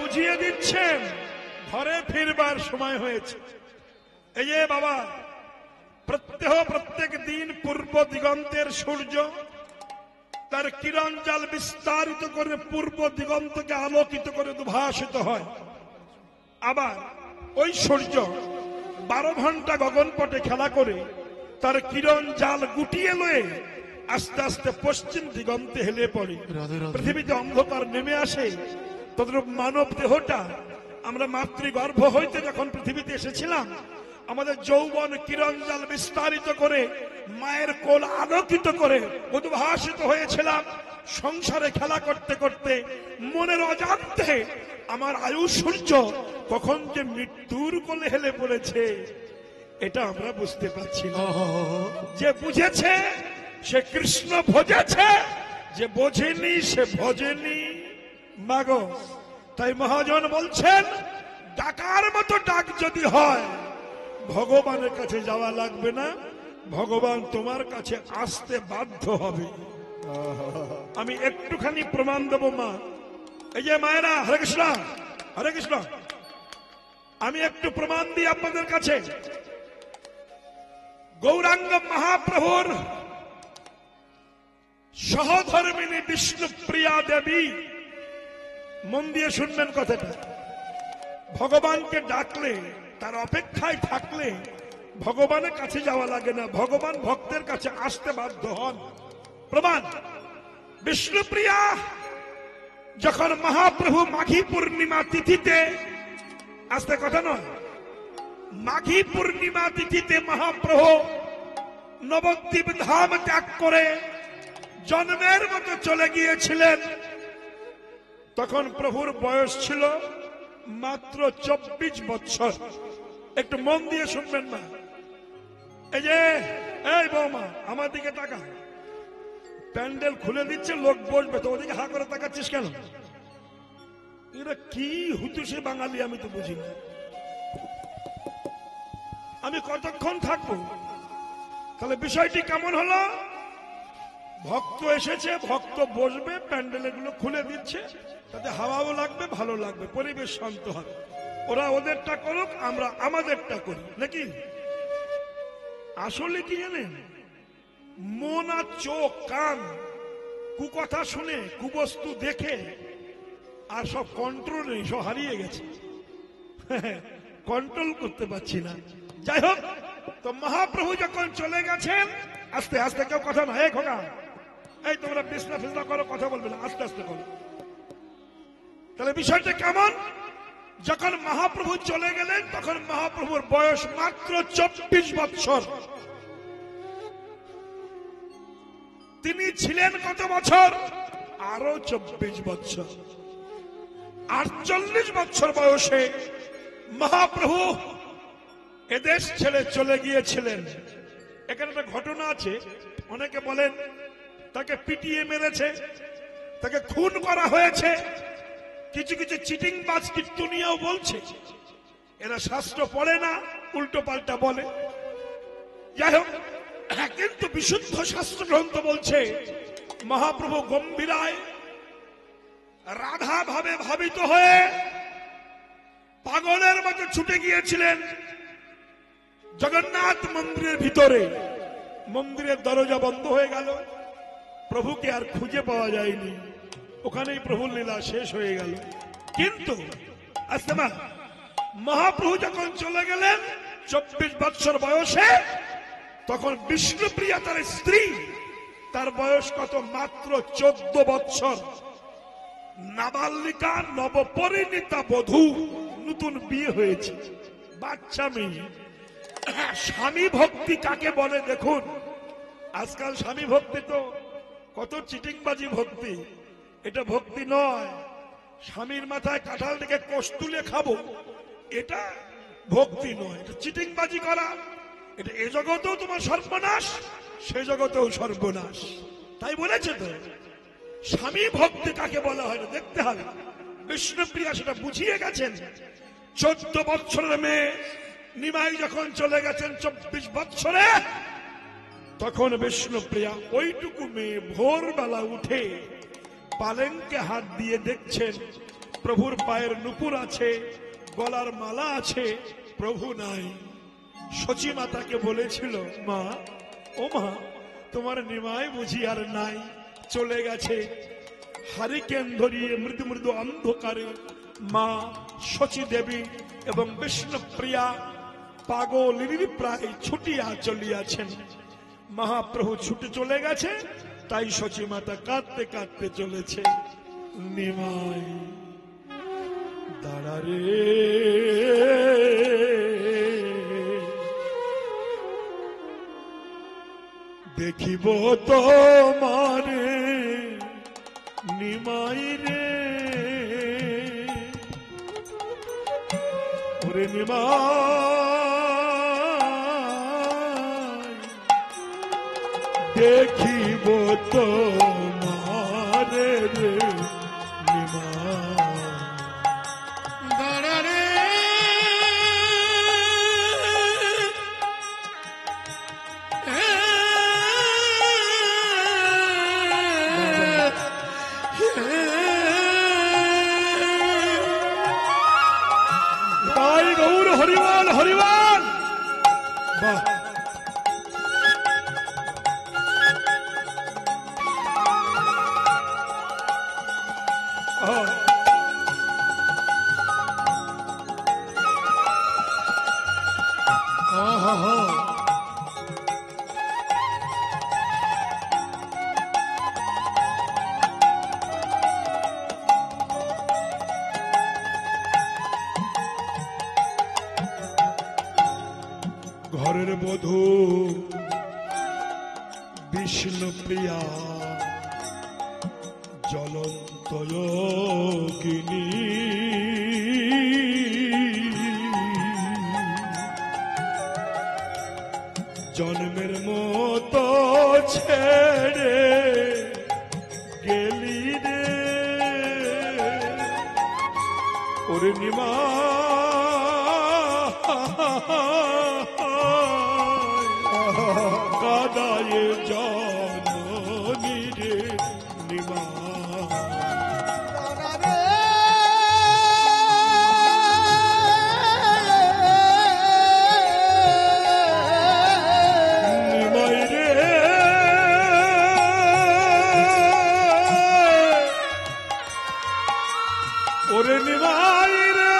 বুঝিয়ে দিচ্ছেন ঘরে ফিরবার সময় হয়েছে। এই যে বাবা, প্রত্যেক দিন পূর্ব দিগন্তের সূর্য তার কিরণ জাল বিস্তারিত করে পূর্ব দিগন্তকে আলোকিত করে উদ্ভাসিত হয়। আবার ওই সূর্য 12 ঘন্টা গগনপটে খেলা করে তার কিরণ জাল গুটিয়ে লয়ে আস্তে আস্তে পশ্চিম দিগন্তে হেলে পড়ে, পৃথিবীতে অন্ধকার নেমে আসে। তদ্রূপ মানব দেহটা, আমরা মাতৃগর্ভ হইতে যখন পৃথিবীতে এসেছিলাম, আমাদের যৌবন কিরণ জাল বিস্তারিত করে মায়ের কোল আলোকিত করে উদ্ভাসিত হয়েছিলাম। সংসারে খেলা করতে করতে মনের অজান্তে আমার আয়ু সূর্য কখন যে মৃত্যুর কোলে হেলে পড়েছে, এটা আমরা বুঝতে পারছি না। যে বুঝেছে সে কৃষ্ণ ভজেছে, যে বোঝেনি সে ভজেনি। মাগো, তাই মহাজন বলছেন, ডাকার মতো ডাক যদি হয়, ভগবানের কাছে যাওয়া লাগবে না, ভগবান তোমার কাছে আসতে বাধ্য হবে। আমি একটুখানি প্রমাণ দেব মা। এই যে মায়েরা, হরে কৃষ্ণ হরে কৃষ্ণ, আমি একটু প্রমাণ দিই আপনাদের কাছে। গৌরাঙ্গ মহাপ্রভুর সহধর্মিনী বিষ্ণুপ্রিয়া দেবী, মন দিয়ে শুনবেন কথাটা, ভগবানকে ডাকলে, তার অপেক্ষায় থাকলে ভগবানের কাছে যাওয়া লাগে না, ভগবান ভক্তের কাছে আসতে বাধ্য হন। প্রমাণ, বিষ্ণুপ্রিয়া যখন মহাপ্রভু মাঘী পূর্ণিমা তিথিতে, আসতে কথা নয়, মাঘী পূর্ণিমা তিথিতে মহাপ্রভু নবদ্বীপ ধাম ত্যাগ করে জন্মের মতো চলে গিয়েছিলেন, তখন প্রভুর বয়স ছিল মাত্র 24 বছর। একটু মন দিয়ে শুনবেন না। এই যে, এই বৌমা, আমার দিকে তাকা। প্যান্ডেল খুলে দিচ্ছে, লোক বসবে, তো ওদিকে হা করে তাকাচ্ছিস কেন? এরা কি হুতুসে বাঙালি, আমি তো বুঝি না। আমি কতক্ষণ থাকবো? তাহলে বিষয়টি কেমন হলো? ভক্ত এসেছে, ভক্ত বসবে, প্যান্ডেলগুলো খুলে দিচ্ছে, তাতে হাওয়াও লাগবে, ভালো লাগবে, পরিবেশ শান্ত হবে। ওরা ওদেরটা করুক, আমরা আমাদেরটা করি, নাকি? আসলে কি জানেন, মন আর চোখ কান কুকথা শুনে, কুবস্তু দেখে আর সব কন্ট্রোল নেই, সব হারিয়ে গেছে, কন্ট্রোল করতে পারছি না। যাই হোক, তো মহাপ্রভু যখন চলে গেছেন, আস্তে আস্তে, কেউ কথা না, এই খোকা, এই তোমরা বিছনা ফিসনা করো, কথা বলবে না, আস্তে আস্তে করো। তাহলে বিষয়টা কেমন? যখন মহাপ্রভু চলে গেলেন, তখন মহাপ্রভুর বয়স মাত্র 24 বছর। তিনি ছিলেন কত বছর? আরো 24 বছর। 48 বছর বয়সে মহাপ্রভু এদেশ ছেড়ে চলে গিয়েছিলেন। এখানে একটা ঘটনা আছে, অনেকে বলেন তাকে পিটিয়ে মেরেছে, তাকে খুন করা হয়েছে। কিছু কিছু চিটিং বাজ কীর্তনীয়ও বলছে এরা শাস্ত্র পড়ে না, উল্টো পাল্টা বলে। যাই হোক, কিন্তু বিশুদ্ধ শাস্ত্র গ্রন্থ বলছে মহাপ্রভু গম্ভীরায় রাধা ভাবে ভাবিত হয়ে পাগলের মতো ছুটে গিয়েছিলেন জগন্নাথ মন্দিরের ভিতরে। মন্দিরের দরজা বন্ধ হয়ে গেল, প্রভুকে আর খুঁজে পাওয়া যায়নি, ওখানেই প্রভুর লীলা শেষ হয়ে গেল। কিন্তু আসতে মা, মহাপ্রভু যখন চলে গেলেন 24 বছর বয়সে, তখন বিষ্ণুপ্রিয়া তার স্ত্রী, তার বয়স কত? মাত্র 14 বছর। নাবালিকা, নবপরিণীতা বধূ, নতুন বিয়ে হয়েছে, বাচ্চা মেয়ে। স্বামী ভক্তি কাকে বলে দেখুন। আজকাল স্বামী ভক্তি তো কত চিটিংবাজি ভক্তি, এটা ভক্তি নয়। স্বামীর মাথায় কাঁঠাল থেকে কোষ তুলে খাবো, এটা ভক্তি নয়, এটা চিটিংবাজি করা। এটা এ জগতেও তোমার সর্বনাশ, সে জগতেও সর্বনাশ। তাই বলেছে তো, স্বামী ভক্তি কাকে বলা হয় দেখতে হবে। বিষ্ণুপ্রিয়া সেটা বুঝিয়ে গেছেন। 14 বছরের মেয়ে নিমাই যখন চলে গেছেন 24 বছরে, তখন বিষ্ণুপ্রিয়া ওইটুকু মেয়ে ভোরবেলা উঠে পালেঙ্কে হাত দিয়ে দেখছেন প্রভুর পায়ের নুপুর আছে, গলার মালা আছে, প্রভু নাই। সচী মাতাকে বলেছিল, মা ও মা, তোমার নিমাই বুঝি আর নাই, চলে গেছে। হারিকেন ধরিয়ে মৃদু মৃদু অন্ধকারে মা সচী দেবী এবং বিষ্ণুপ্রিয়া পাগলিনী প্রায় ছুটিয়া চলিয়াছেন। মহাপ্রভু ছুটে চলে গেছে, তাই সচী মাতা কাঁদতে কাঁদতে চলেছে। নিমাই দাঁড়া রে, দেখিব তোমারে, নিমাই রে, ওরে নিমাই, দেখিব তোমারে রে, নিমাই দাঁড়া রে, হরিবল হরিবল। বাহ, ঘরের বধূ বিষ্ণুপ্রিয়া জ্বলন্ত যোগিনী, জন্মের মতো ছেড়ে গেলি রে, ওরে নিমা কাদায়ে জননী রে, নিমা নিমাই রে, ওরে নিমাই রে,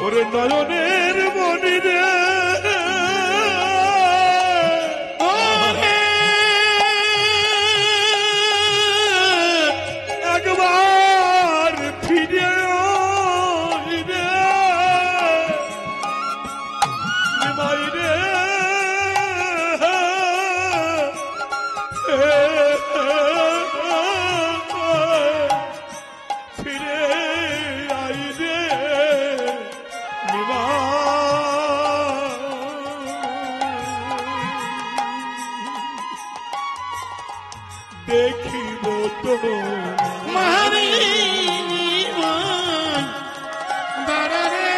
ওরে নয়নের মনি রে, একবার ফিরে আয় রে, নিমাই রে, ফিরে আয় রে, দেখিব তো মারি দাঁড়া রে,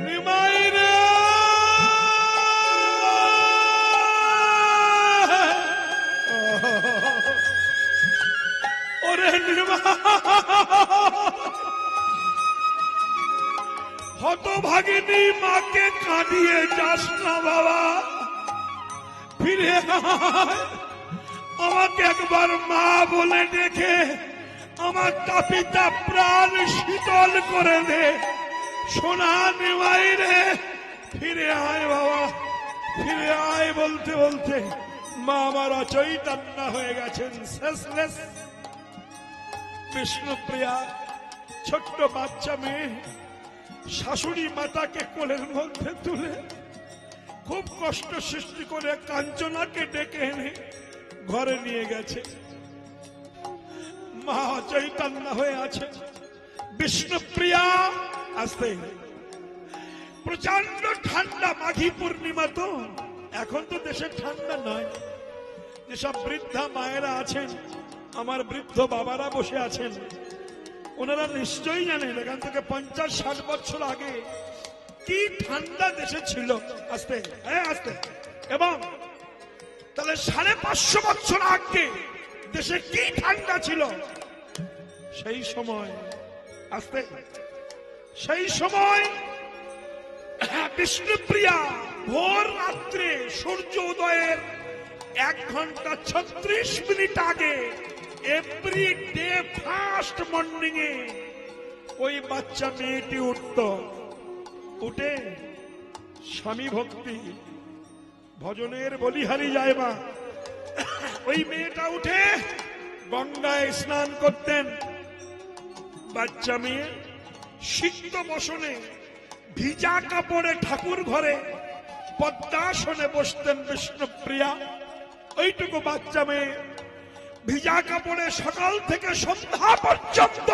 নিমাই রে, ওরে নিমাই, হতভাগিনী মাকে কাঁদিয়ে যাস না বাবা, ফিরে আয়। আমাকে একবার মা বলে ডেকে আমার তাপিতা প্রাণ শীতল করে দে, সোনা নিমাই রে, ফিরে আয় বাবা, ফিরে আয়। বলতে বলতে মা আমার অচৈতন্য হয়ে গেছেন, শেষলেস। বিষ্ণুপ্রিয়া ছোট্ট বাচ্চা মেয়ে শাশুড়ি মাতাকে কোলের মধ্যে তুলে খুব কষ্ট সৃষ্টি করে কাঞ্চনাকে ডেকে এনে ঘরে নিয়ে গেছে। মা চৈতন্য হয়ে আছে। বিষ্ণুপ্রিয়া আসতে প্রচন্ড ঠান্ডা, মাঘী পূর্ণিমা তো এখন তো দেশের ঠান্ডা নয়, যেসব বৃদ্ধা মায়েরা আছেন, আমার বৃদ্ধ বাবারা বসে আছেন, ওনারা নিশ্চয়ই জানেন এখান থেকে 50-60 বছর আগে কি ঠান্ডা দেশে ছিল। আস্তে আস্তে। এবং তাহলে 550 বছর আগে দেশে কি ঠান্ডা ছিল সেই সময়। আস্তে। সেই সময় বিষ্ণুপ্রিয়া ভোর রাত্রে সূর্য উদয়ের 1 ঘন্টা 36 মিনিট আগে এভরি ডে ফার্স্ট মর্নিং এ ওই বাচ্চা মেয়েটি উঠত, উঠে স্বামী ভক্তি ভজনের বলিহারি যায় মা, ওই মেয়েটা উঠে গঙ্গায় স্নান করতেন। বাচ্চা মেয়ে সিক্ত বসনে ভিজা কাপড়ে ঠাকুর ঘরে পদ্মাসনে বসতেন বিষ্ণুপ্রিয়া। ওইটুকু বাচ্চা মেয়ে ভিজা কাপড়ে সকাল থেকে সন্ধ্যা পর্যন্ত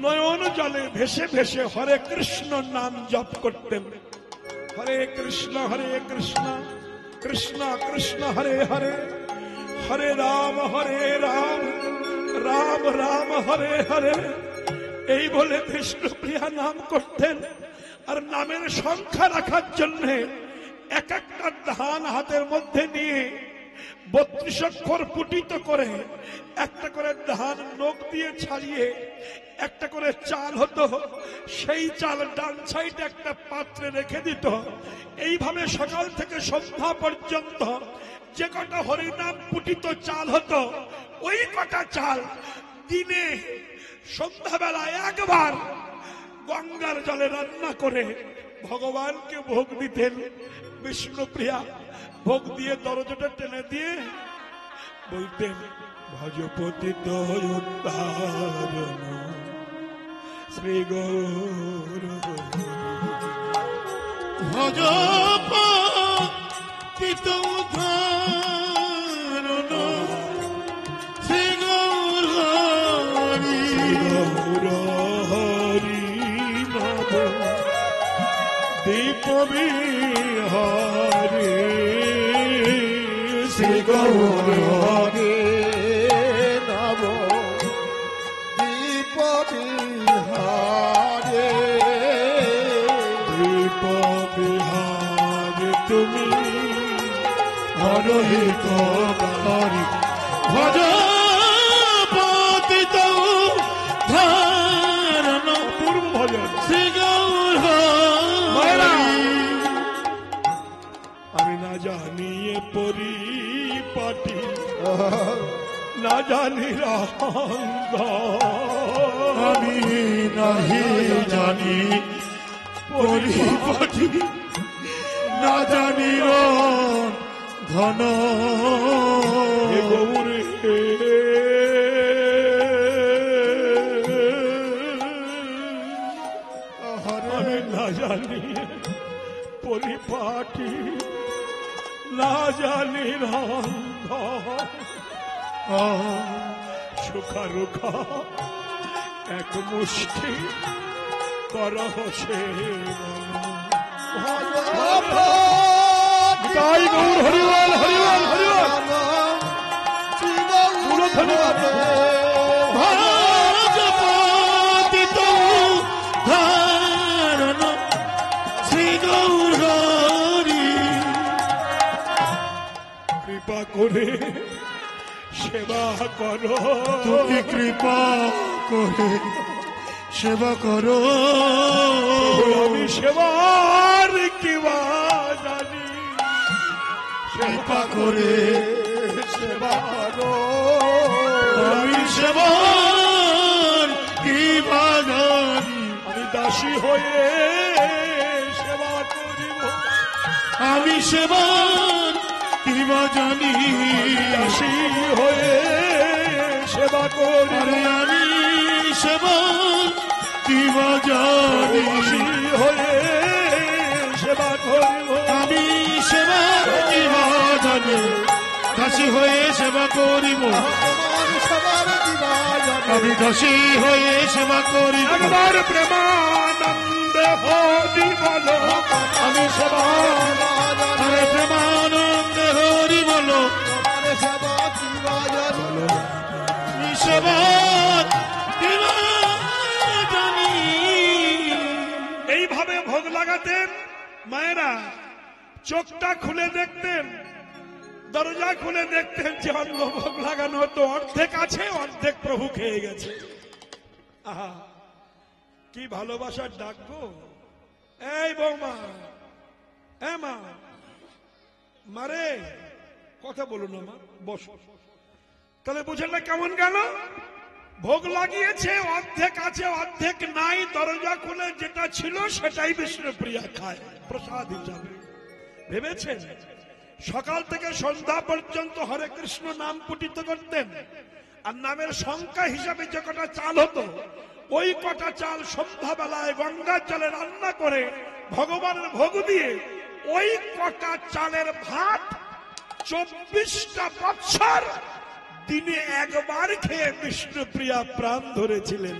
নয়ন জলে ভেসে ভেসে হরে কৃষ্ণ নাম জপ করতেন। হরে কৃষ্ণ কৃষ্ণ কৃষ্ণ হরে হরে, হরে রাম রাম রাম হরে হরে, এই বলে বিষ্ণুপ্রিয়া নাম করতেন। আর নামের সংখ্যা রাখার জন্য এক একটা ধান হাতের মধ্যে নিয়ে 32 অক্ষর পুটিত করে একটা করে ধান নখ দিয়ে ছাড়িয়ে একটা করে চাল হতো, সেই চাল ডান সাইডে একটা পাত্রে রেখে দিত। এইভাবে সকাল থেকে সন্ধ্যা পর্যন্ত যে কটা হরিনাম পুটিত চাল হতো, ওই কটা চাল দিনে সন্ধ্যাবেলা একবার গঙ্গার জলে রান্না করে ভগবানকে ভোগ দিতেন বিষ্ণুপ্রিয়া। ভোগ দিয়ে দরজাটা টেনে দিয়ে বলতেন, ভজপতি দয়োদ্ধারণ শ্রী গৌর, ভজপতি দয়োদ্ধারণ শ্রী গৌর হরি, গৌর হরি নাম দীপ বিহারী, শ্রী গৌর হরি নব দীপ বিহারে, দীপ বিহারী তুমি হরহিত হরি। ভজপতি দয়োদ্ধারণ পূর্ব ভজন। শ্রী গৌর হরি। আমি না জানিয়ে পরিপাটি, না জানি রঙ্গ, আমি নাহি জানি পরিপাটি, না জানি ধন হে গৌরে আমি না জানি পরিপাটি, না জানি রঙ্গ, সুখা রুখা এক মুষ্টি করহ সে তাই গৌর হরিবল হরিবল হরিবল। ধন্যবাদ। ভজপতি দয়োদ্ধারণ শ্রী গৌর হরি। কৃপা করে সেবা করো, তুমি কৃপা করে সেবা করো, আমি সেবার কিবা জানি, কৃপা করে সেবা করো, আমি সেবার কৃপা জানি, আমি দাসী হয়ে সেবা করিব, আমি সেবার কৃপা জানি, দাসী হয়ে সেবা করিব, আরে আমি সেবার কৃপা জানি, দাসী হয়ে সেবা করিব, আমি সেবার কৃপা জানি, দাসী হয়ে সেবা করিব, আমি দাসী হয়ে সেবা করিব। একবার প্রেমানন্দ হরি বলো, আমি সেবা মায়েরা চোখটা খুলে দেখতেন, দরজা খুলে দেখতেন যে অন্নভোগ লাগানো হতো, অর্ধেক আছে অর্ধেক প্রভু খেয়ে গেছে। আহা, কি ভালোবাসার ডাক গো। এই বৌমা, মা, মারে কথা বলুন না মা, বসো। তাহলে বুঝেন না কেমন গেল? ভোগ লাগিয়েছে, অর্ধেক আছে অর্ধেক নাই, দরজা খুলে যেটা ছিল সেটাই বিষ্ণুপ্রিয়া খায় প্রসাদ হিসাবে। ভেবেছেন সকাল থেকে সন্ধ্যা পর্যন্ত হরে কৃষ্ণ নাম পুটিত করতেন, আর নামের সংখ্যা হিসাবে যে কটা চাল হতো, ওই কটা চাল সন্ধ্যাবেলায় গঙ্গার জলে রান্না করে ভগবানের ভোগ দিয়ে ওই কটা চালের ভাত 24টা বছর দিনে একবার খেয়ে বিষ্ণুপ্রিয়া প্রাণ ধরেছিলেন।